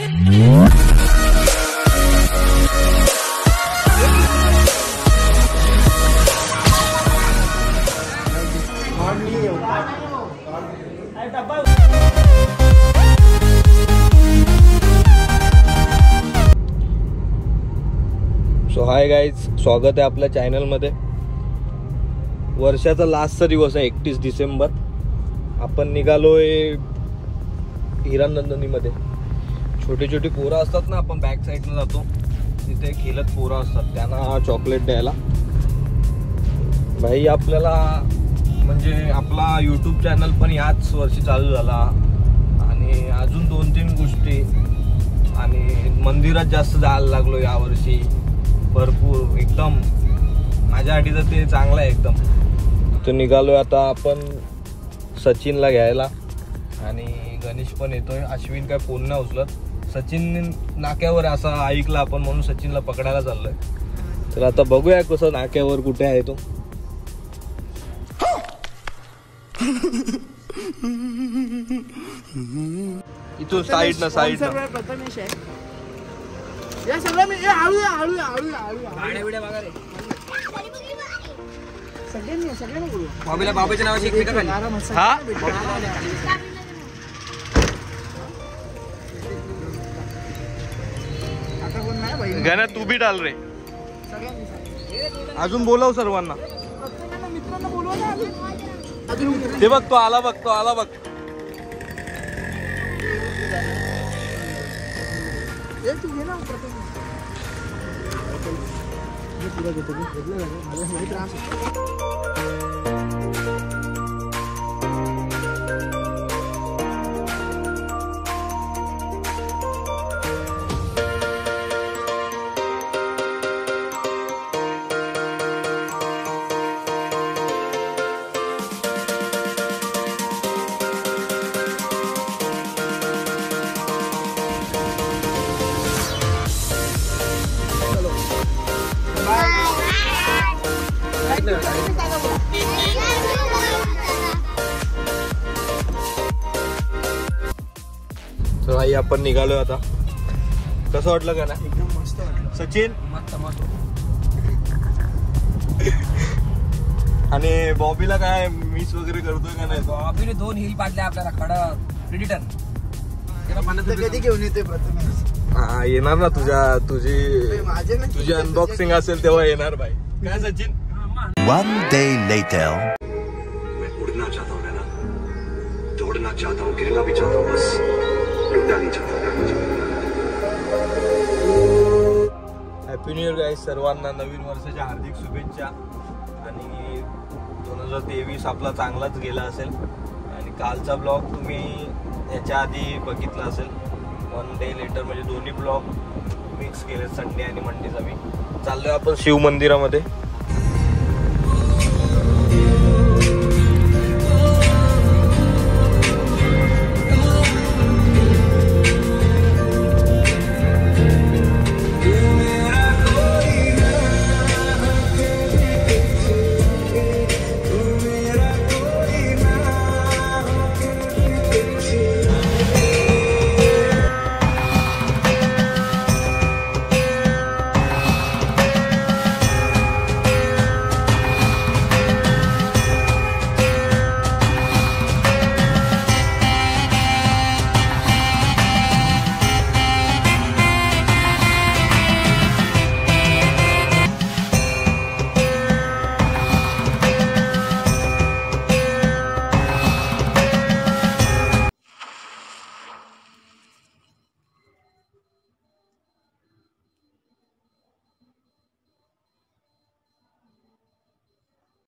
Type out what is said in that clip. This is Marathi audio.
सो हाय गाईज, स्वागत आहे आपल्या चॅनलमध्ये। वर्षाचा लास्टचा दिवस आहे 31 डिसेंबर। आपण निघालोय हिरानंदनीमध्ये। छोटी छोटी पोरं असतात ना, आपण बॅक साईडनं जातो तिथे खेळत पोरं असतात, त्यांना चॉकलेट द्यायला। भाई आपल्याला म्हणजे आपला यूट्यूब चॅनल पण याच वर्षी चालू झाला आणि अजून 2-3 गोष्टी, आणि मंदिरात जास्त जायला लागलो यावर्षी भरपूर। एकदम माझ्यासाठी तर ते चांगलं आहे एकदम। तो निघालोय आता आपण सचिनला घ्यायला, आणि गणेश पण येतोय। अश्विन काय फोन नाही उचलत। सचिन नाक्यावर असं ऐकलं आपण, म्हणून सचिनला पकडायला चाललोय। तर आता बघूया कसं नाक्यावर कुठे आहे तो। इथून साईड ना प्रथमेश आहे या सगळं। मी आळू गाड्या बिड्या बघा रे, सगळ्यांनी बोलू। बाबीला बाबाच्या नावाची एक मिनिट हा आता कोण नाही भाई। गाणं तू भी डाल रे, अजून बोलव सर्वांना। मित्रांना बोलवा ना अजून। ते बघ तो आला बघ, तो आला बघ। तू घे ना प्रथमेश। तर आई आपण निघालोय आता। कसं वाटलं का ना? एकदम मस्त वाटलं सचिन। मस्त। आणि बॉबीला काय मिस वगैरे करतोय का नाही? बॉबीने 2 हिल पाडले आपल्याला खडक प्रेडिटर। कधी घेऊन येते प्रथमेश? हा येणार ना, तुझी अनबॉक्सिंग असेल तेव्हा येणार भाई। काय सचिन? One day later. मैं उड़ना चाहता हूँ ना, दौड़ना चाहता हूँ, गिरना भी चाहता हूँ, बस रुकना नहीं चाहता। हॅपी न्यू इयर गाईज, सर्वांना नवीन वर्षाच्या हार्दिक शुभेच्छा। आणि 2023 आपला चांगलाच गेला असेल। आणि कालचा ब्लॉग तुम्ही याच्या आधी बघितला असेल, 1 डे लेटर, म्हणजे दोन्ही ब्लॉग मिक्स केले, संडे आणि मंडेचा। मी चाललोय आपण शिव मंदिरामध्ये।